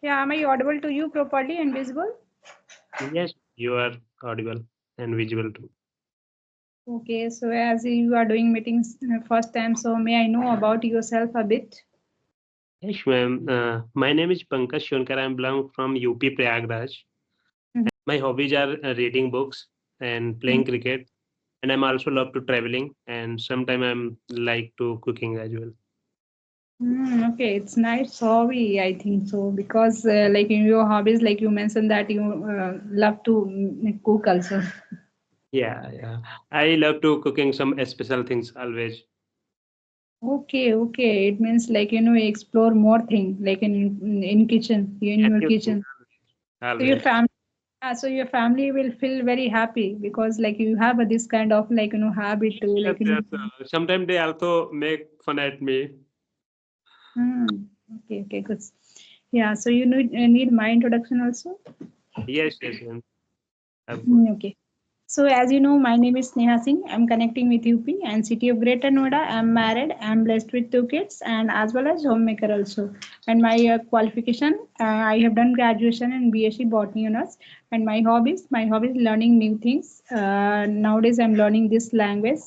Yeah, am I audible to you properly and visible? Yes, you are audible and visual too. Okay, so as you are doing meetings first time, so may I know about yourself a bit? Yes, ma'am. My name is Pankaj Shonkar. I belong from UP Prayagraj. My hobbies are reading books and playing cricket, and I'm also love to traveling. And sometimes I'm like to cooking as well. Okay, it's nice hobby, I think so, because like in your hobbies, like you mentioned that you love to cook also. Yeah, yeah. I love to cooking some special things always. Okay, okay. It means like you explore more thing like in kitchen, in Yeah, your new things kitchen. So your always. family, so your family will feel very happy because like you have this kind of like habit to Yes, like yes. Sometimes they also make fun at me. Hmm. Okay, okay, good. Yeah, so you need my introduction also. Yes, yes, yes. Of course. Okay. So as you know, my name is Sneha Singh. I'm connecting with UP and city of Greater Noida. I'm married. I'm blessed with two kids and as well as homemaker also. And my qualification, I have done graduation in BSc Botany Honors. And my hobbies learning new things. Nowadays, I'm learning this language.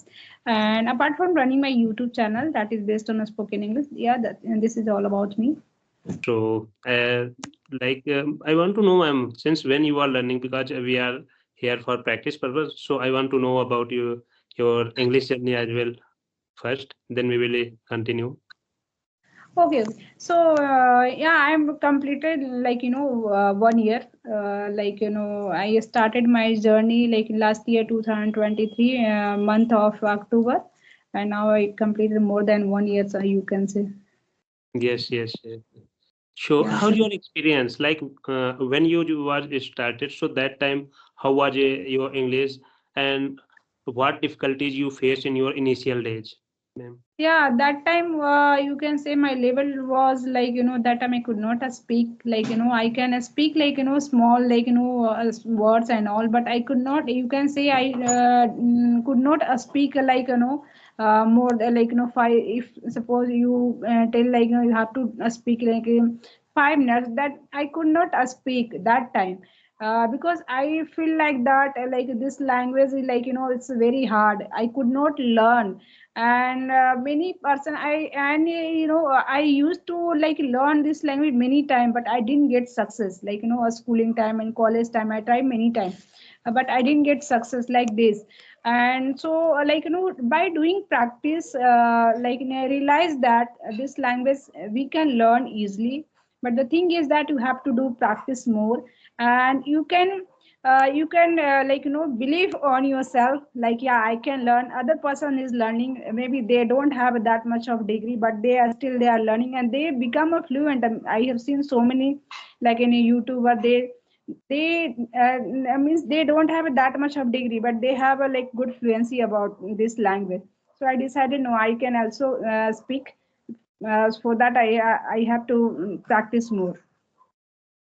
And apart from running my YouTube channel that is based on spoken English, yeah, and this is all about me. So, I want to know, since when you are learning, because we are here for practice purpose. So, I want to know about your English journey as well first. Then we will continue. Okay, so yeah, I'm completed like 1 year. I started my journey like last year 2023 month of October, and now I completed more than 1 year. So you can say, Yes, yes, yes. So, yeah. how's So your experience? Like when you was started, so that time, how was your English and what difficulties you faced in your initial days, ma'am? yeah, that time you can say my level was like that time I could not speak like I can speak like small like words and all, but I could not. You can say I could not speak like more like five. If suppose you tell like you have to speak like 5 minutes, that I could not speak that time. Because I feel like that like this language is like it's very hard. I could not learn, and many person I used to like learn this language many time, but I didn't get success like a schooling time and college time I tried many times, but I didn't get success like this. And so by doing practice I realized that this language we can learn easily, but the thing is that you have to do practice more, and you can believe on yourself like yeah I can learn. Other person is learning, maybe they don't have that much of degree, but they are learning and they become a fluent. I have seen so many like in a YouTuber, they means they don't have that much of degree, but they have a like good fluency about this language. So I decided no, I can also speak. For that I have to practice more.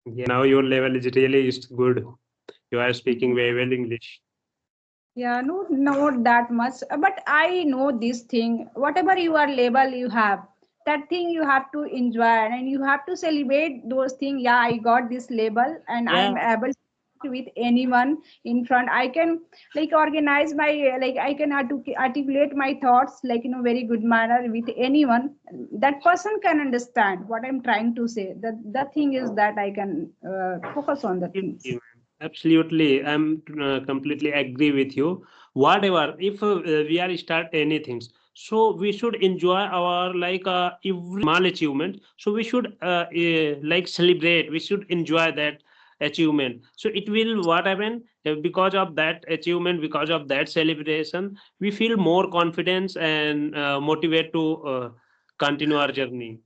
Yeah, now your level is really is good. You are speaking very well English. Yeah, no, not that much. But I know this thing. Whatever your label you have, that thing you have to enjoy and you have to celebrate those things. Yeah, I got this label and I Yeah, am able to talk with anyone in front. I can like organize my like I can articulate my thoughts like in a very good manner with anyone. That person can understand what I'm trying to say. The thing is that I can focus on the things. absolutely, ma'am. Absolutely. I'm completely agree with you. Whatever, if we are start anything, so we should enjoy our like every small achievement. So we should like celebrate. We should enjoy that achievement. So it will what happen because of that achievement, because of that celebration, we feel more confidence and motivate to continue our journey.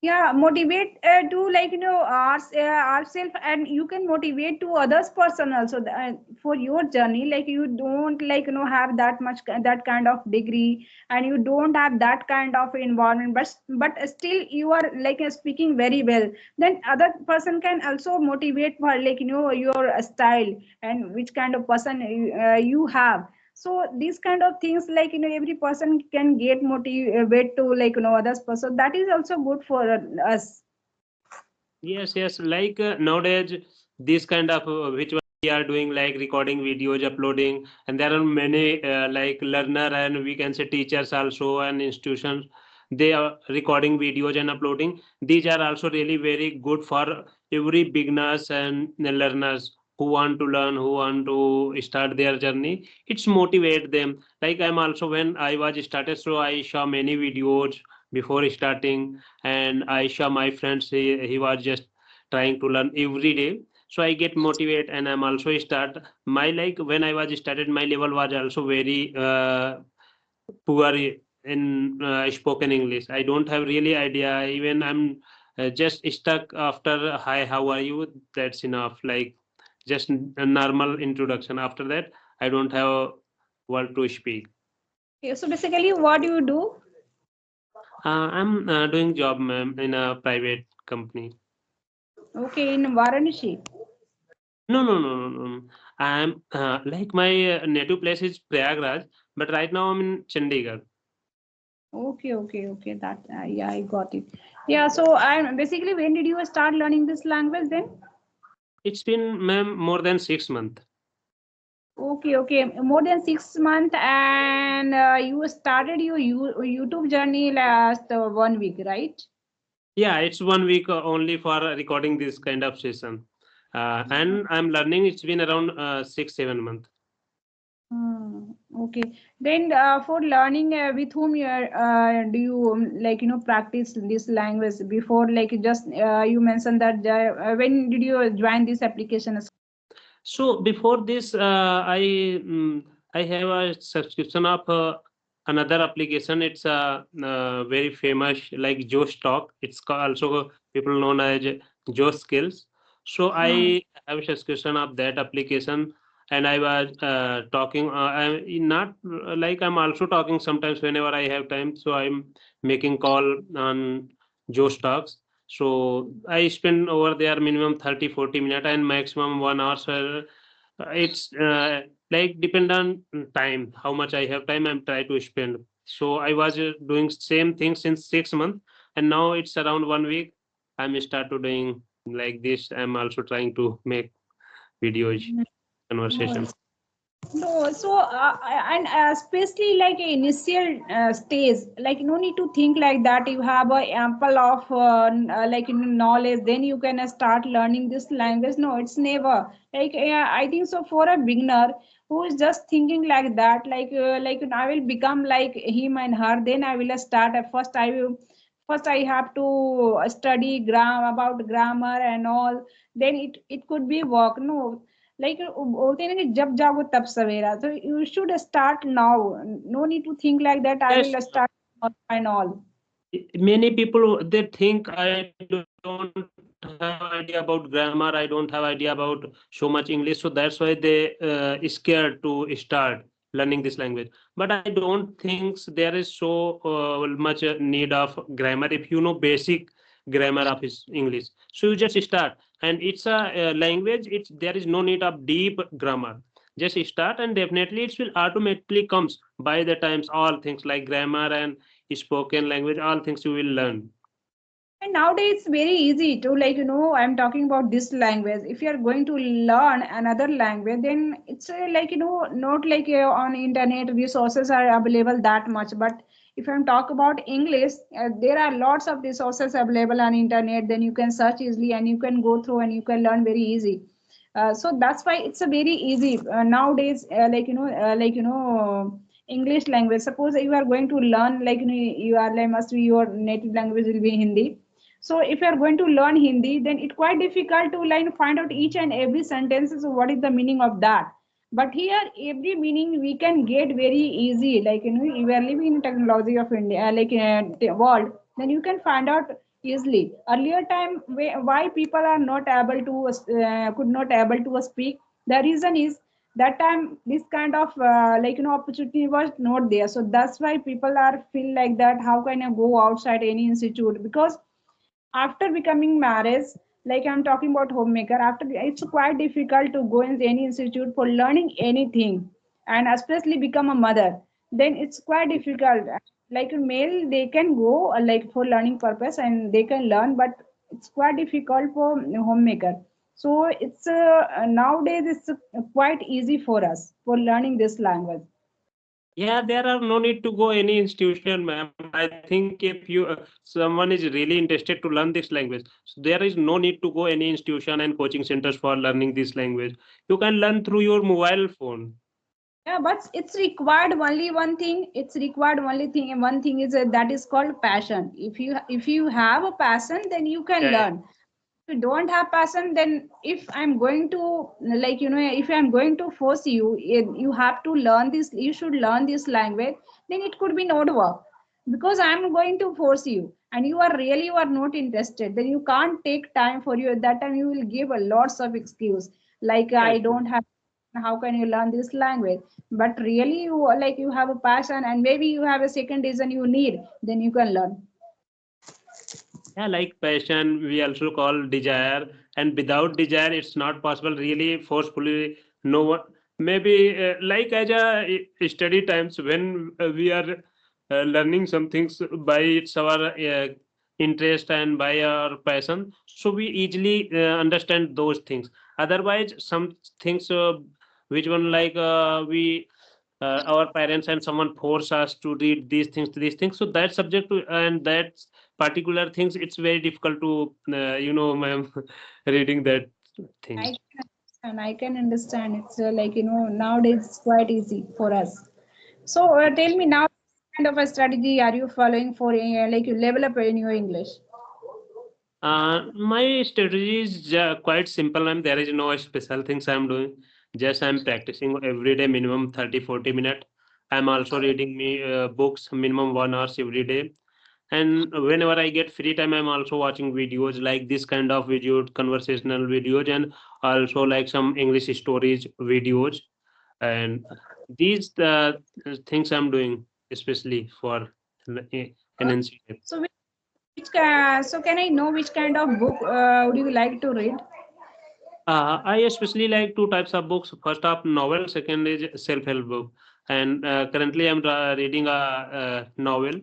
Yeah, motivate to like ourselves, and you can motivate to others person also for your journey. Like you don't like have that much that kind of degree, and you don't have that kind of environment, but still you are like speaking very well. Then other person can also motivate for like your style and which kind of person you have. So these kind of things like every person can get motivate to like others person, that is also good for us. Yes, yes. Like nowadays, this kind of which one we are doing, like recording videos, uploading, and there are many like learner and we can say teachers also and institutions. They are recording videos and uploading. These are also really very good for every beginners and learners who want to learn, who want to start their journey. It's motivate them. Like I'm also when I was started, so I saw many videos before starting, and I saw my friends, he was just trying to learn every day. So I get motivated and I'm also start my like when I was started my level was also very poor in spoken English. I don't have really idea. Even I'm just stuck after hi, how are you? That's enough. Like just a normal introduction. After that, I don't have a word to speak. Okay, so basically, what do you do? I'm doing job, ma'am, in a private company. Okay, in Varanasi. No, no, no, no, no, no. I'm like my native place is Prayagraj, but right now I'm in Chandigarh. Okay, okay, okay. That yeah, I got it. Yeah, so I basically, when did you start learning this language then? It's been, ma'am, more than 6 months. Okay, okay, more than 6 months, and you started your YouTube journey last 1 week, right? Yeah, it's 1 week only for recording this kind of session. And I'm learning, it's been around 6, 7 months. Hmm, okay. Then for learning, with whom do you practice this language before? Like just you mentioned that when did you join this application? So before this, I have a subscription of another application. It's very famous, like Josh Talk. It's also people known as Josh Skills. So Hmm. I have a subscription of that application, and I was talking. I'm not like I'm also talking sometimes whenever I have time. So I'm making call on Josh Talks. So I spend over there minimum 30, 40 minutes and maximum 1 hour. So it's like depend on time, how much I have time I'm try to spend. So I was doing same thing since 6 months, and now it's around 1 week. I'm start to doing like this. I'm also trying to make videos, No, conversation. no, so and especially like initial stage, like no need to think like that. You have a ample of knowledge, then you can start learning this language. No, it's never like I think so for a beginner who is just thinking like that, like I will become like him and her. Then I will start. At first, I have to study about grammar and all. Then it could be work. No, like बोलते हैं ना कि जब जागो तब सवेरा, so you should start now. No need to think like that I Yes, will start and all. many people they think I don't have idea about grammar, I don't have idea about so much English, so that's why they scared to start learning this language. But I don't think there is so much need of grammar if you know basic grammar of English. So you just start, and it's a language, it's there is no need of deep grammar. Just start and definitely it will automatically comes by the times all things like grammar and spoken language, all things you will learn. And nowadays it's very easy to I'm talking about this language. If you are going to learn another language, then it's not like on internet resources are available that much. But if I'm talk about English, there are lots of resources available on internet. Then you can search easily and you can go through and you can learn very easy. So that's why it's a very easy nowadays. English language. Suppose you are going to learn you are like must be your native language will be Hindi. So if you are going to learn Hindi, then it's quite difficult to find out each and every sentences of what is the meaning of that. But here, every meaning we can get very easy. You are living in technology of India, the world, then you can find out easily. Earlier time, why people are not able to could not able to speak. The reason is that time this kind of opportunity was not there. So that's why people are feel like that. How can I go outside any institute? Because after becoming married, like I'm talking about homemaker, after it's quite difficult to go in any institute for learning anything, and especially become a mother, then it's quite difficult. Like a male, they can go like for learning purpose and they can learn, but it's quite difficult for homemaker. So it's nowadays it's quite easy for us for learning this language. Yeah, there are no need to go any institution, ma'am. I think if you someone is really interested to learn this language, so there is no need to go any institution and coaching centers for learning this language. You can learn through your mobile phone. Yeah, but it's required only one thing. It's required only thing, and one thing is that is called passion. If you have a passion, then you can Yeah, learn. If you don't have passion, then if I'm going to if I'm going to force you, you have to learn this. You should learn this language. Then it could be not work because I'm going to force you, and you are not interested. Then you can't take time for you. At that time, you will give a lots of excuse like yes, I don't have. How can you learn this language? But really, you have a passion, and maybe you have a second reason you need. Then you can learn. yeah, like passion, we also call desire, and without desire, it's not possible. Really, forcefully, no one. Maybe like as a study times when we are learning some things by it's our interest and by our passion, so we easily understand those things. Otherwise, some things which one like we our parents and someone force us to read these things, so that subject to, and that particular things, it's very difficult to ma'am, reading that I things. can understand. I can understand. It's nowadays it's quite easy for us. So tell me now, what kind of a strategy are you following for you level up in your English? My strategy is quite simple, and there is no special things I'm doing. Just I'm practicing every day, minimum 30-40 minutes. I'm also reading me books minimum 1 hours every day. And whenever I get free time, I'm also watching videos like this kind of videos, conversational videos, and also like some English stories videos. And these things I'm doing especially for Uh, enhancing it. so so can I know which kind of book would you like to read? I especially like two types of books. First up, novel. Second is self-help book. And currently, I'm reading a novel.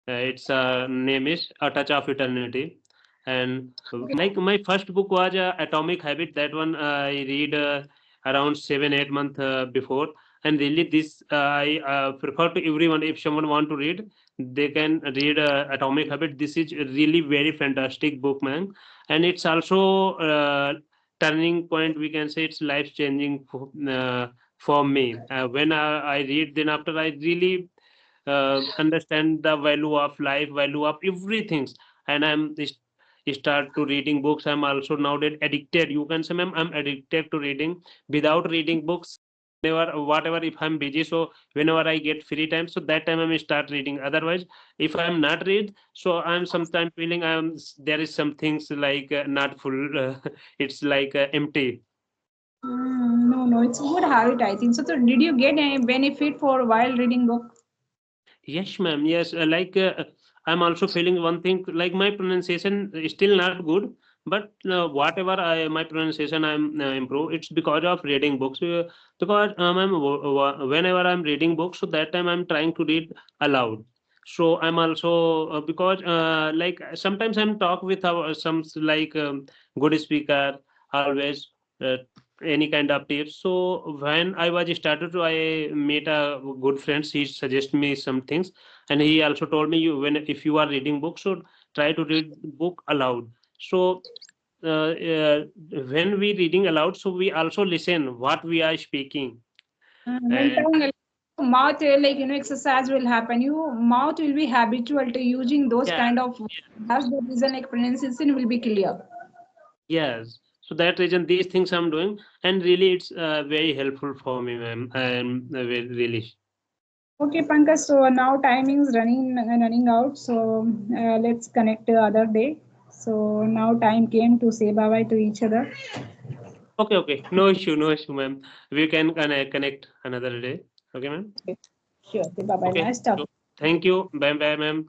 Its name is A Touch of Eternity. And like my first book was Atomic Habit. That one I read around 7-8 months before. And really, this I prefer to everyone. If someone want to read, they can read Atomic Habit. This is a really very fantastic book, man. And it's also turning point. We can say it's life changing for me. When I read, then after I really understand the value of life, value of everything, and start to reading books. I'm also nowadays addicted. You can say, ma'am, I'm addicted to reading. Without reading books, whenever whatever, if I'm busy, so whenever I get free time, so that time I start reading. Otherwise, if I'm not read, so I'm sometimes feeling there is some things like not full. It's like empty. No, no, it's a good habit, I think. So did you get any benefit for while reading book? Yes, ma'am. Yes, I'm also feeling one thing like my pronunciation is still not good, but whatever my pronunciation I'm improve. It's because of reading books. Because whenever I'm reading books, so that time I'm trying to read aloud. So I'm also because like sometimes I'm talk with some like good speaker always. Any kind of tips. So when I was started to, I met a good friend. He suggested me some things, and he also told me, you when if you are reading books, so try to read book aloud. So when we reading aloud, so we also listen what we are speaking. When And tongue mouth exercise will happen. You mouth will be habitual to using those yeah, kind of. That's the reason like pronunciation will be clear. yes. So that reason, these things I'm doing, and really, it's very helpful for me, ma'am. I'm really. Okay, Pankaj. So now timing is running out. So let's connect the other day. So now time came to say bye bye to each other. Okay, okay. No issue, ma'am. We can connect another day. Okay, ma'am. Okay. Sure. Okay, bye bye. Okay. Nice talk. So thank you. Bye bye, ma'am.